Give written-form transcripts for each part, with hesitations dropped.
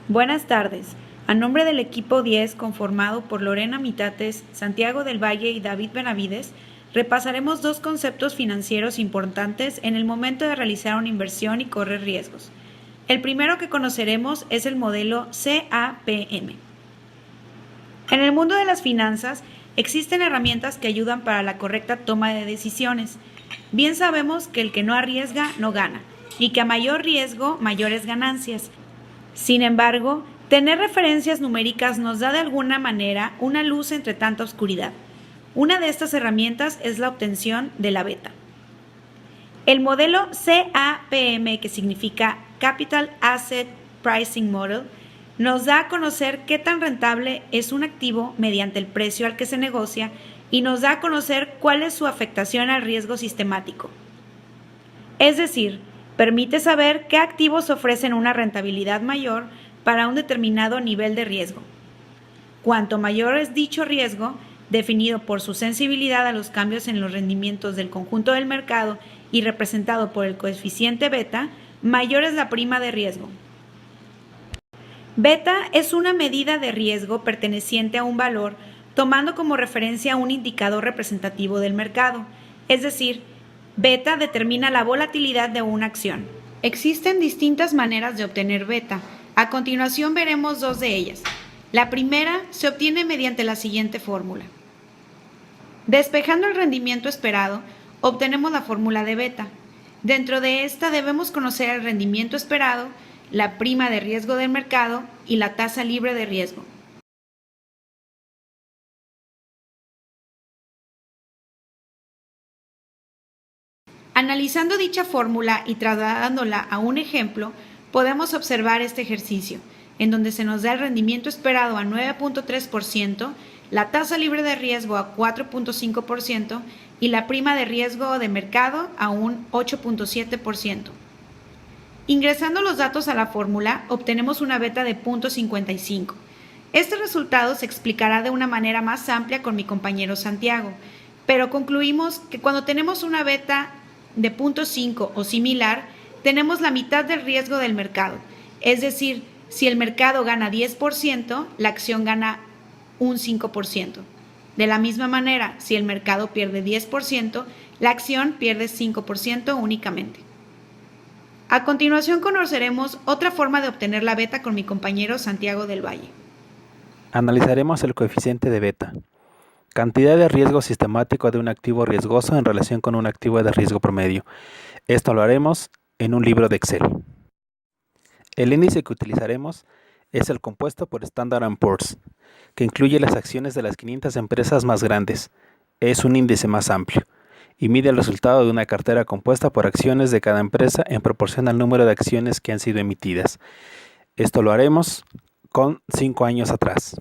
Buenas tardes. A nombre del equipo 10, conformado por Lorena Mitates, Santiago del Valle y David Benavides, repasaremos dos conceptos financieros importantes en el momento de realizar una inversión y correr riesgos. El primero que conoceremos es el modelo CAPM. En el mundo de las finanzas, existen herramientas que ayudan para la correcta toma de decisiones. Bien sabemos que el que no arriesga no gana, y que a mayor riesgo, mayores ganancias. Sin embargo, tener referencias numéricas nos da de alguna manera una luz entre tanta oscuridad. Una de estas herramientas es la obtención de la beta. El modelo CAPM, que significa Capital Asset Pricing Model, nos da a conocer qué tan rentable es un activo mediante el precio al que se negocia y nos da a conocer cuál es su afectación al riesgo sistemático. Es decir, permite saber qué activos ofrecen una rentabilidad mayor para un determinado nivel de riesgo. Cuanto mayor es dicho riesgo, definido por su sensibilidad a los cambios en los rendimientos del conjunto del mercado y representado por el coeficiente beta, mayor es la prima de riesgo. Beta es una medida de riesgo perteneciente a un valor tomando como referencia un indicador representativo del mercado, es decir, beta determina la volatilidad de una acción. Existen distintas maneras de obtener beta. A continuación veremos dos de ellas. La primera se obtiene mediante la siguiente fórmula. Despejando el rendimiento esperado, obtenemos la fórmula de beta. Dentro de esta debemos conocer el rendimiento esperado, la prima de riesgo del mercado y la tasa libre de riesgo. Analizando dicha fórmula y trasladándola a un ejemplo, podemos observar este ejercicio, en donde se nos da el rendimiento esperado a 9.3%, la tasa libre de riesgo a 4.5% y la prima de riesgo de mercado a un 8.7%. Ingresando los datos a la fórmula, obtenemos una beta de 0.55. Este resultado se explicará de una manera más amplia con mi compañero Santiago, pero concluimos que cuando tenemos una beta de 0.5 o similar, tenemos la mitad del riesgo del mercado. Es decir, si el mercado gana 10%, la acción gana un 5%. De la misma manera, si el mercado pierde 10%, la acción pierde 5% únicamente. A continuación conoceremos otra forma de obtener la beta con mi compañero Santiago del Valle. Analizaremos el coeficiente de beta, cantidad de riesgo sistemático de un activo riesgoso en relación con un activo de riesgo promedio. Esto lo haremos en un libro de Excel. El índice que utilizaremos es el compuesto por Standard & Poor's, que incluye las acciones de las 500 empresas más grandes. Es un índice más amplio y mide el resultado de una cartera compuesta por acciones de cada empresa en proporción al número de acciones que han sido emitidas. Esto lo haremos con 5 años atrás.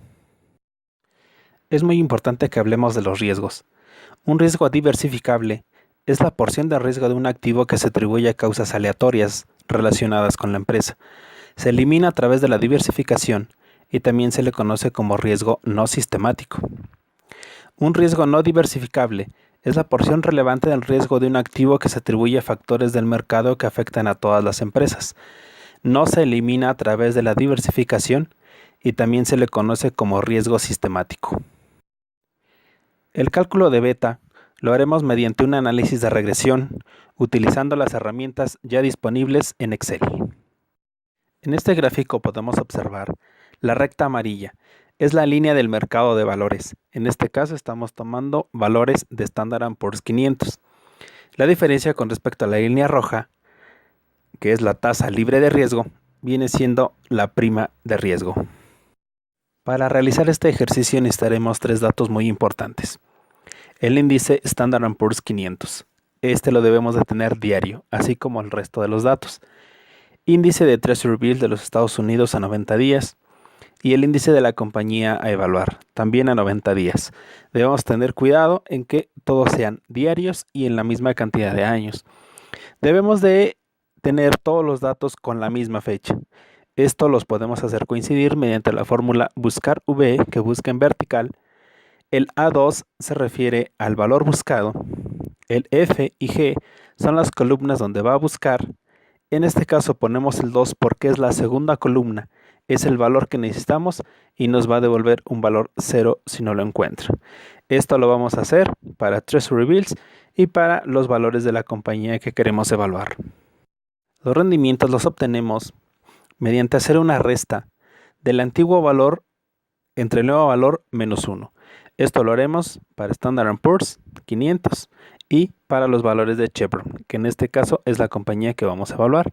Es muy importante que hablemos de los riesgos. Un riesgo diversificable es la porción de riesgo de un activo que se atribuye a causas aleatorias relacionadas con la empresa. Se elimina a través de la diversificación y también se le conoce como riesgo no sistemático. Un riesgo no diversificable es la porción relevante del riesgo de un activo que se atribuye a factores del mercado que afectan a todas las empresas. No se elimina a través de la diversificación y también se le conoce como riesgo sistemático. El cálculo de beta lo haremos mediante un análisis de regresión, utilizando las herramientas ya disponibles en Excel. En este gráfico podemos observar la recta amarilla. Es la línea del mercado de valores. En este caso estamos tomando valores de Standard & Poor's 500. La diferencia con respecto a la línea roja, que es la tasa libre de riesgo, viene siendo la prima de riesgo. Para realizar este ejercicio necesitaremos 3 datos muy importantes. El índice Standard & Poor's 500. Este lo debemos de tener diario, así como el resto de los datos. Índice de Treasury Bill de los Estados Unidos a 90 días y el índice de la compañía a evaluar, también a 90 días. Debemos tener cuidado en que todos sean diarios y en la misma cantidad de años. Debemos de tener todos los datos con la misma fecha. Esto los podemos hacer coincidir mediante la fórmula buscar V, que busca en vertical. El A2 se refiere al valor buscado. El F y G son las columnas donde va a buscar. En este caso ponemos el 2 porque es la segunda columna es el valor que necesitamos y nos va a devolver un valor 0 si no lo encuentra. Esto lo vamos a hacer para Treasury Bills y para los valores de la compañía que queremos evaluar. Los rendimientos los obtenemos mediante hacer una resta del antiguo valor entre el nuevo valor menos 1. Esto lo haremos para Standard & Poor's 500 y para los valores de Chevron, que en este caso es la compañía que vamos a evaluar.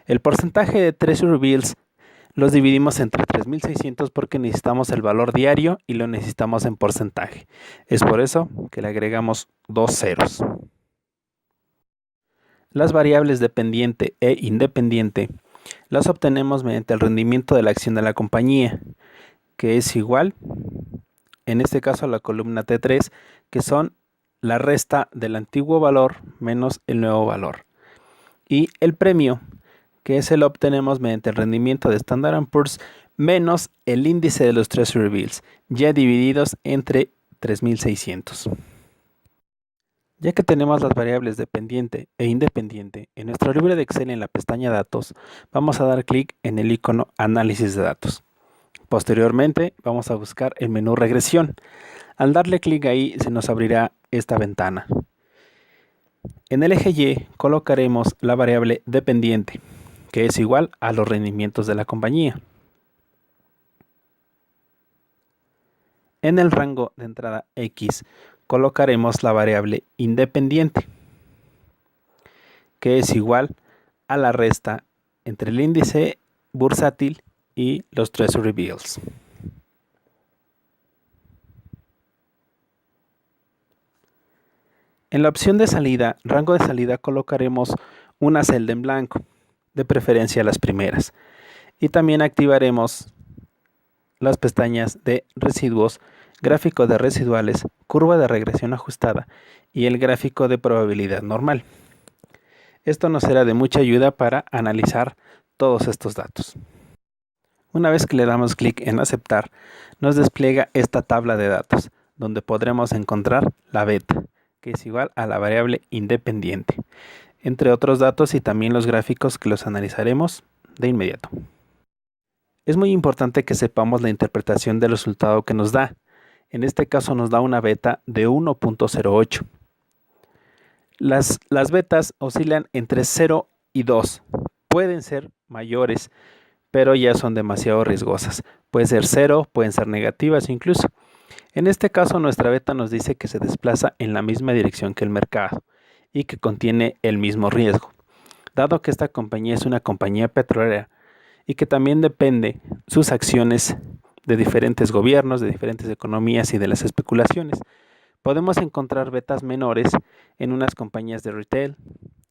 El porcentaje de Treasury Bills los dividimos entre 3.600 porque necesitamos el valor diario y lo necesitamos en porcentaje. Es por eso que le agregamos 2 ceros. Las variables dependiente e independiente las obtenemos mediante el rendimiento de la acción de la compañía, que es igual, en este caso a la columna T3, que son la resta del antiguo valor menos el nuevo valor. Y el premio, que ese lo obtenemos mediante el rendimiento de Standard & Poor's menos el índice de los Treasury Bills, ya divididos entre 3.600. Ya que tenemos las variables dependiente e independiente, en nuestro libro de Excel en la pestaña Datos, vamos a dar clic en el icono Análisis de datos. Posteriormente vamos a buscar el menú Regresión. Al darle clic ahí se nos abrirá esta ventana. En el eje Y colocaremos la variable dependiente, que es igual a los rendimientos de la compañía. En el rango de entrada X colocaremos la variable independiente, que es igual a la resta entre el índice bursátil y los Treasury Bills. En la opción de salida, rango de salida, colocaremos una celda en blanco, de preferencia las primeras, y también activaremos las pestañas de residuos, gráfico de residuales, curva de regresión ajustada y el gráfico de probabilidad normal. Esto nos será de mucha ayuda para analizar todos estos datos. Una vez que le damos clic en aceptar, nos despliega esta tabla de datos, donde podremos encontrar la beta, que es igual a la variable independiente, entre otros datos y también los gráficos que los analizaremos de inmediato. Es muy importante que sepamos la interpretación del resultado que nos da. En este caso nos da una beta de 1.08. Las betas oscilan entre 0 y 2. Pueden ser mayores, pero ya son demasiado riesgosas. Puede ser 0, pueden ser negativas incluso. En este caso nuestra beta nos dice que se desplaza en la misma dirección que el mercado y que contiene el mismo riesgo. Dado que esta compañía es una compañía petrolera y que también depende sus acciones de diferentes gobiernos, de diferentes economías y de las especulaciones, podemos encontrar betas menores en unas compañías de retail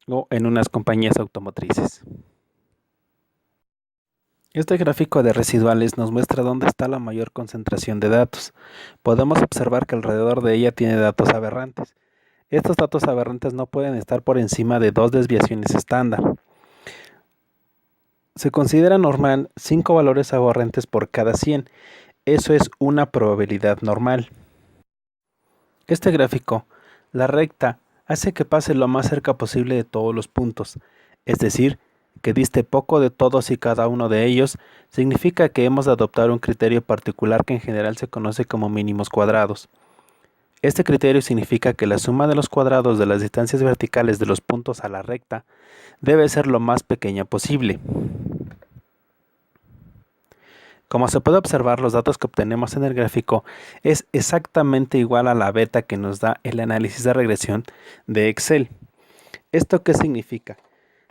o en unas compañías automotrices. Este gráfico de residuales nos muestra dónde está la mayor concentración de datos. Podemos observar que alrededor de ella tiene datos aberrantes. Estos datos aberrantes no pueden estar por encima de 2 desviaciones estándar. Se considera normal 5 valores aberrantes por cada 100. Eso es una probabilidad normal. Este gráfico, la recta, hace que pase lo más cerca posible de todos los puntos, es decir, que diste poco de todos y cada uno de ellos, significa que hemos de adoptar un criterio particular que en general se conoce como mínimos cuadrados. Este criterio significa que la suma de los cuadrados de las distancias verticales de los puntos a la recta debe ser lo más pequeña posible. Como se puede observar, los datos que obtenemos en el gráfico es exactamente igual a la beta que nos da el análisis de regresión de Excel. ¿Esto qué significa?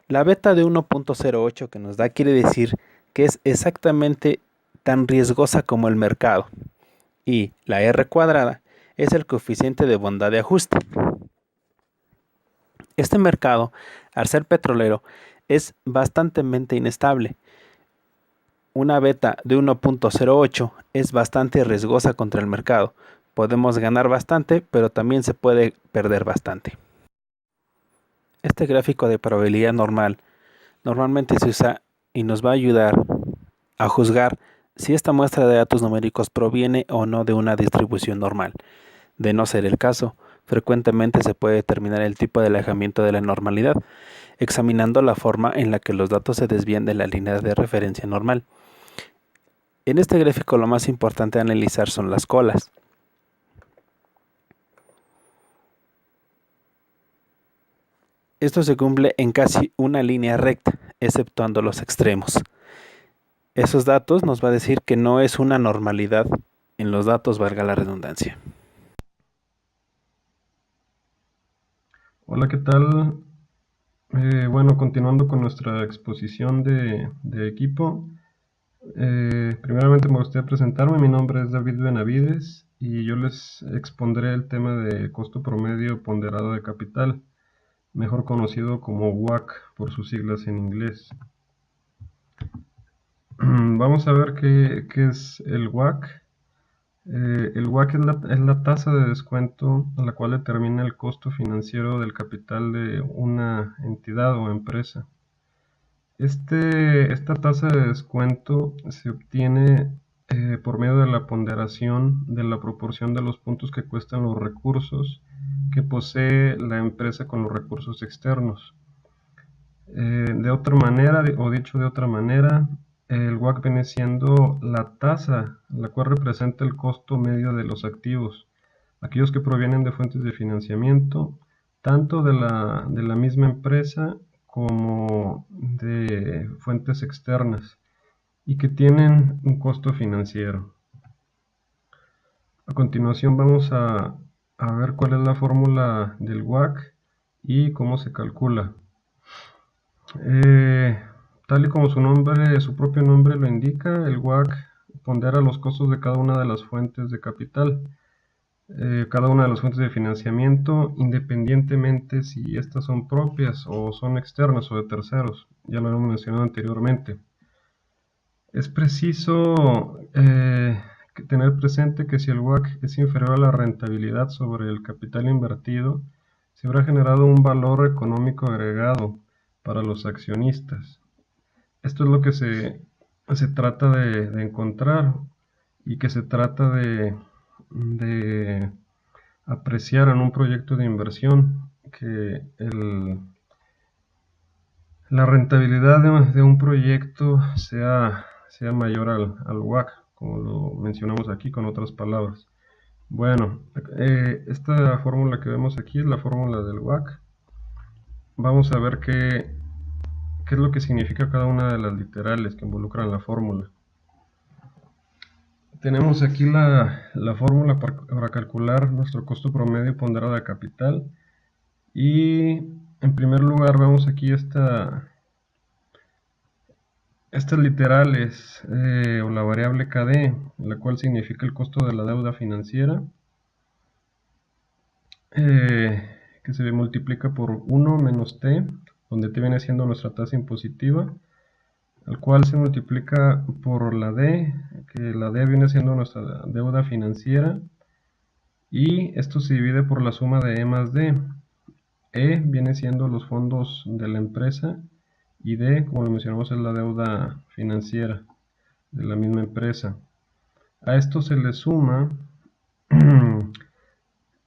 La beta de 1.08 que nos da quiere decir que es exactamente tan riesgosa como el mercado. Y la R cuadrada es el coeficiente de bondad de ajuste. Este mercado, al ser petrolero, es bastante inestable. Una beta de 1.08 es bastante riesgosa contra el mercado. Podemos ganar bastante, pero también se puede perder bastante. Este gráfico de probabilidad normal normalmente se usa y nos va a ayudar a juzgar si esta muestra de datos numéricos proviene o no de una distribución normal. De no ser el caso, frecuentemente se puede determinar el tipo de alejamiento de la normalidad, examinando la forma en la que los datos se desvían de la línea de referencia normal. En este gráfico lo más importante a analizar son las colas. Esto se cumple en casi una línea recta, exceptuando los extremos. Esos datos nos va a decir que no es una normalidad en los datos, valga la redundancia. Hola, ¿qué tal? Bueno, continuando con nuestra exposición de equipo, primeramente me gustaría presentarme. Mi nombre es David Benavides y yo les expondré el tema de costo promedio ponderado de capital, mejor conocido como WACC por sus siglas en inglés. Vamos a ver qué es el WACC. El WACC es la tasa de descuento a la cual determina el costo financiero del capital de una entidad o empresa. Esta tasa de descuento se obtiene por medio de la ponderación de la proporción de los puntos que cuestan los recursos que posee la empresa con los recursos externos. De otra manera, o dicho de otra manera, el WACC viene siendo la tasa, la cual representa el costo medio de los activos, aquellos que provienen de fuentes de financiamiento, tanto de la misma empresa como de fuentes externas, y que tienen un costo financiero. A continuación vamos a ver cuál es la fórmula del WACC y cómo se calcula. Tal y como su propio nombre lo indica, el WACC pondera los costos de cada una de las fuentes de capital, cada una de las fuentes de financiamiento, independientemente si estas son propias o son externas o de terceros. Ya lo hemos mencionado anteriormente. Es preciso tener presente que si el WACC es inferior a la rentabilidad sobre el capital invertido, se habrá generado un valor económico agregado para los accionistas. Esto es lo que se trata de encontrar y que se trata de apreciar en un proyecto de inversión, que la rentabilidad de un proyecto sea mayor al WACC, como lo mencionamos aquí con otras palabras. Bueno, esta fórmula que vemos aquí es la fórmula del WACC. Vamos a ver qué es lo que significa cada una de las literales que involucran la fórmula. Tenemos aquí la fórmula para calcular nuestro costo promedio ponderado de capital. Y en primer lugar vemos aquí estas literales, o la variable KD, la cual significa el costo de la deuda financiera, que se multiplica por 1 menos T, donde T viene siendo nuestra tasa impositiva, al cual se multiplica por la D, que la D viene siendo nuestra deuda financiera, y esto se divide por la suma de E más D. E viene siendo los fondos de la empresa y D, como lo mencionamos, es la deuda financiera de la misma empresa. A esto se le suma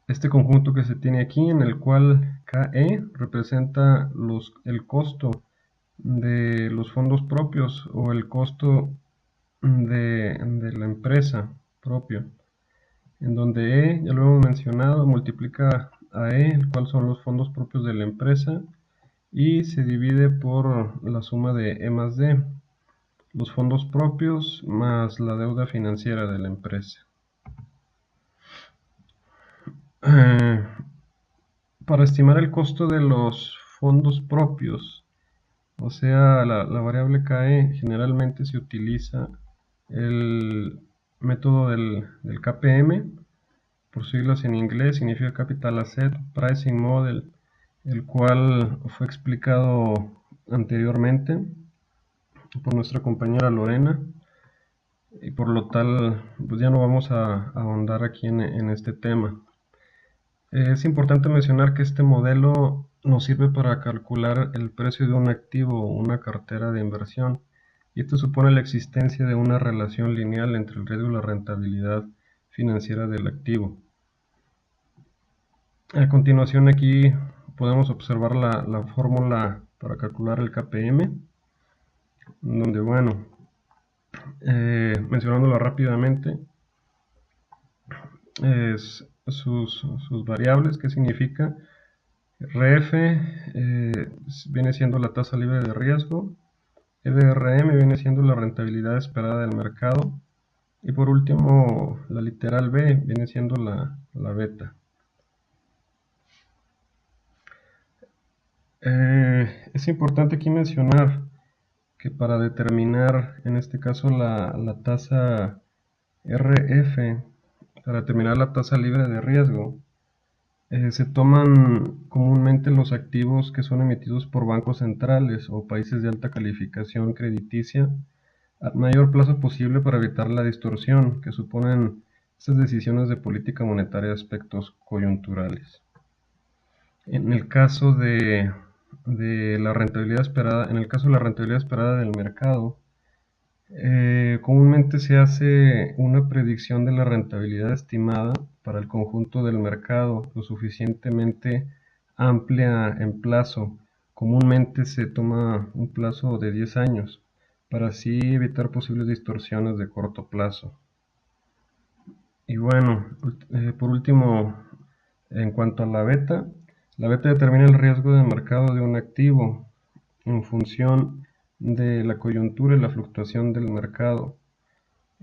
este conjunto que se tiene aquí, en el cual KE representa el costo de los fondos propios o el costo de la empresa propio, en donde E, ya lo hemos mencionado, multiplica a E, el cual son los fondos propios de la empresa, y se divide por la suma de E más D, los fondos propios más la deuda financiera de la empresa. Para estimar el costo de los fondos propios, o sea, la variable KE, generalmente se utiliza el método del KPM, por siglas en inglés, significa Capital Asset Pricing Model, el cual fue explicado anteriormente por nuestra compañera Lorena, y por lo tal pues ya no vamos a ahondar aquí en este tema. Es importante mencionar que este modelo nos sirve para calcular el precio de un activo o una cartera de inversión, y esto supone la existencia de una relación lineal entre el riesgo y la rentabilidad financiera del activo. A continuación aquí podemos observar la fórmula para calcular el KPM, donde bueno, mencionándolo rápidamente, es sus variables, ¿qué significa? RF viene siendo la tasa libre de riesgo, EDRM viene siendo la rentabilidad esperada del mercado, y por último la literal B viene siendo la beta. Es importante aquí mencionar que para determinar en este caso la tasa RF, para determinar la tasa libre de riesgo, se toman comúnmente los activos que son emitidos por bancos centrales o países de alta calificación crediticia al mayor plazo posible para evitar la distorsión que suponen estas decisiones de política monetaria de aspectos coyunturales. En el caso de la rentabilidad esperada, del mercado, comúnmente se hace una predicción de la rentabilidad estimada para el conjunto del mercado lo suficientemente amplia en plazo. Comúnmente se toma un plazo de 10 años para así evitar posibles distorsiones de corto plazo. Y bueno, por último, en cuanto a la beta determina el riesgo de mercado de un activo en función de la coyuntura y la fluctuación del mercado.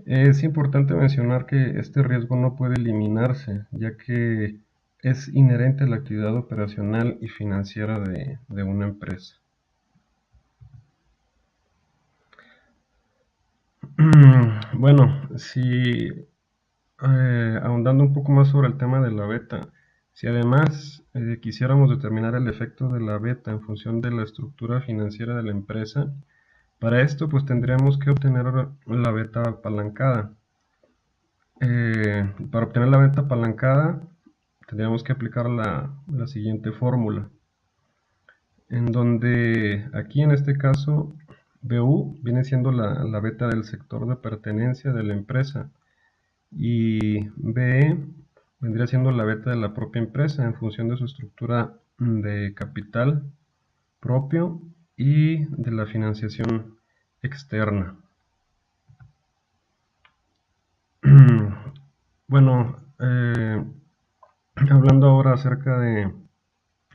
Es importante mencionar que este riesgo no puede eliminarse, ya que es inherente a la actividad operacional y financiera de una empresa. Bueno, si ahondando un poco más sobre el tema de la beta, si además quisiéramos determinar el efecto de la beta en función de la estructura financiera de la empresa, para esto pues tendríamos que obtener la beta apalancada. Para obtener la beta apalancada tendríamos que aplicar la siguiente fórmula, en donde aquí en este caso BU viene siendo la beta del sector de pertenencia de la empresa y BE vendría siendo la beta de la propia empresa en función de su estructura de capital propio y de la financiación externa. Bueno, hablando ahora acerca de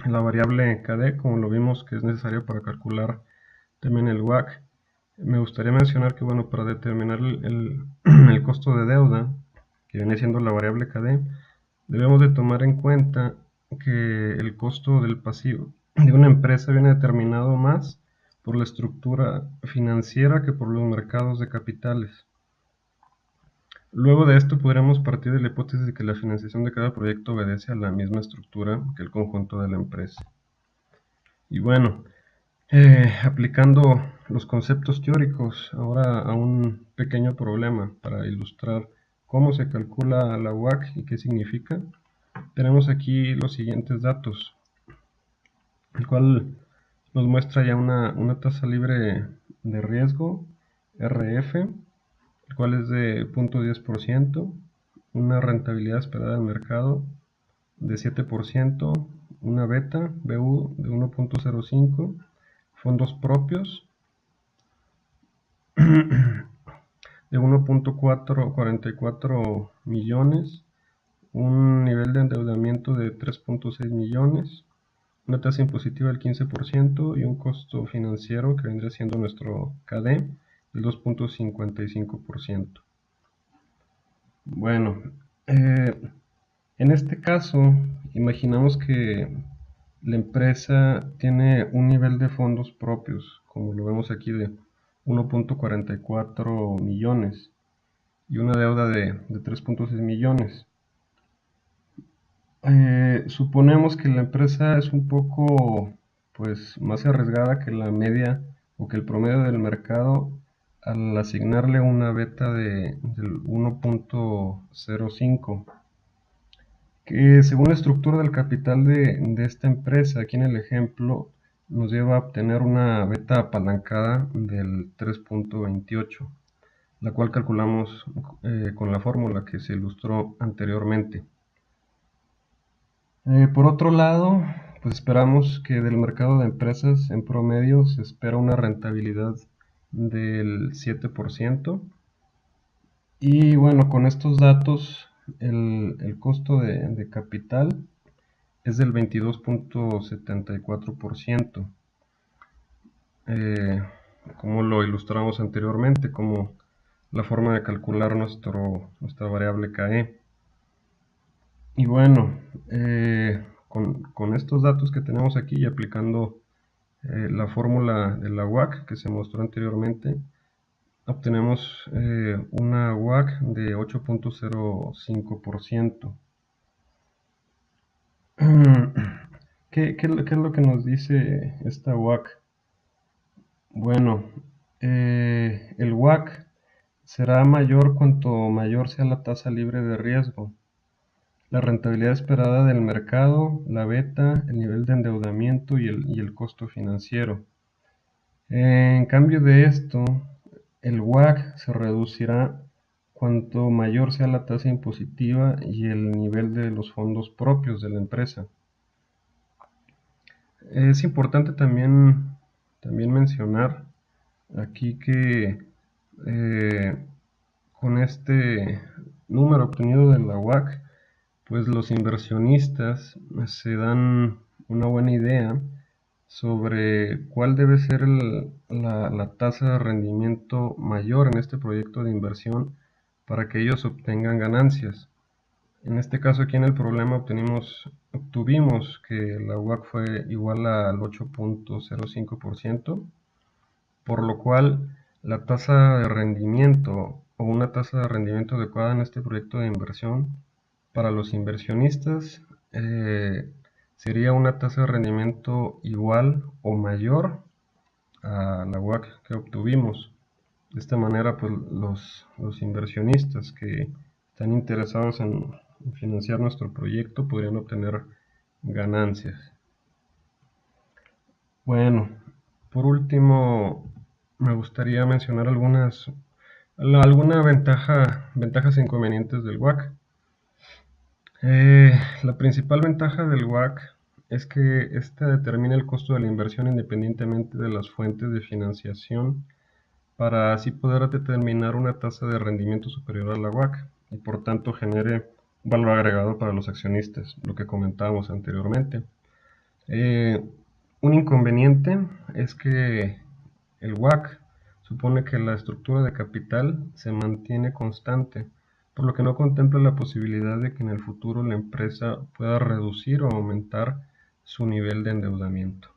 la variable KD, como lo vimos que es necesario para calcular también el WACC, me gustaría mencionar que bueno, para determinar el costo de deuda, que viene siendo la variable KD, debemos de tomar en cuenta que el costo del pasivo de una empresa viene determinado más por la estructura financiera que por los mercados de capitales. Luego de esto podremos partir de la hipótesis de que la financiación de cada proyecto obedece a la misma estructura que el conjunto de la empresa. Y bueno, aplicando los conceptos teóricos ahora a un pequeño problema para ilustrar cómo se calcula la WACC y qué significa, tenemos aquí los siguientes datos, el cual nos muestra ya una tasa libre de riesgo, RF, el cual es de 0.10%, una rentabilidad esperada del mercado de 7%, una beta, BU de 1.05, fondos propios de 1.44 millones, un nivel de endeudamiento de 3.6 millones, una tasa impositiva del 15% y un costo financiero que vendría siendo nuestro KD del 2.55%. Bueno, en este caso, imaginamos que la empresa tiene un nivel de fondos propios, como lo vemos aquí, de 1.44 millones y una deuda de 3.6 millones. Suponemos que la empresa es un poco pues, más arriesgada que la media o que el promedio del mercado al asignarle una beta del 1.05, que según la estructura del capital de esta empresa, aquí en el ejemplo, nos lleva a obtener una beta apalancada del 3.28, la cual calculamos con la fórmula que se ilustró anteriormente. Por otro lado, pues esperamos que del mercado de empresas en promedio se espera una rentabilidad del 7%. Y bueno, con estos datos, el costo de capital es del 22.74%, eh, como lo ilustramos anteriormente, como la forma de calcular nuestra variable KE. Y bueno, con estos datos que tenemos aquí y aplicando la fórmula de la WACC que se mostró anteriormente, obtenemos una WACC de 8.05%. ¿Qué es lo que nos dice esta WACC? Bueno, el WACC será mayor cuanto mayor sea la tasa libre de riesgo, la rentabilidad esperada del mercado, la beta, el nivel de endeudamiento y el costo financiero. En cambio de esto, el WACC se reducirá cuanto mayor sea la tasa impositiva y el nivel de los fondos propios de la empresa. Es importante también mencionar aquí que con este número obtenido de la WACC, pues los inversionistas se dan una buena idea sobre cuál debe ser la tasa de rendimiento mayor en este proyecto de inversión para que ellos obtengan ganancias. En este caso aquí en el problema obtuvimos que la WACC fue igual al 8.05%, por lo cual la tasa de rendimiento o una tasa de rendimiento adecuada en este proyecto de inversión para los inversionistas sería una tasa de rendimiento igual o mayor a la WACC que obtuvimos. De esta manera, pues los inversionistas que están interesados en financiar nuestro proyecto podrían obtener ganancias. Bueno, por último, me gustaría mencionar algunas ventajas e inconvenientes del WACC. La principal ventaja del WACC es que este determina el costo de la inversión independientemente de las fuentes de financiación para así poder determinar una tasa de rendimiento superior a la WACC y por tanto genere valor agregado para los accionistas, lo que comentábamos anteriormente. Un inconveniente es que el WACC supone que la estructura de capital se mantiene constante, por lo que no contempla la posibilidad de que en el futuro la empresa pueda reducir o aumentar su nivel de endeudamiento.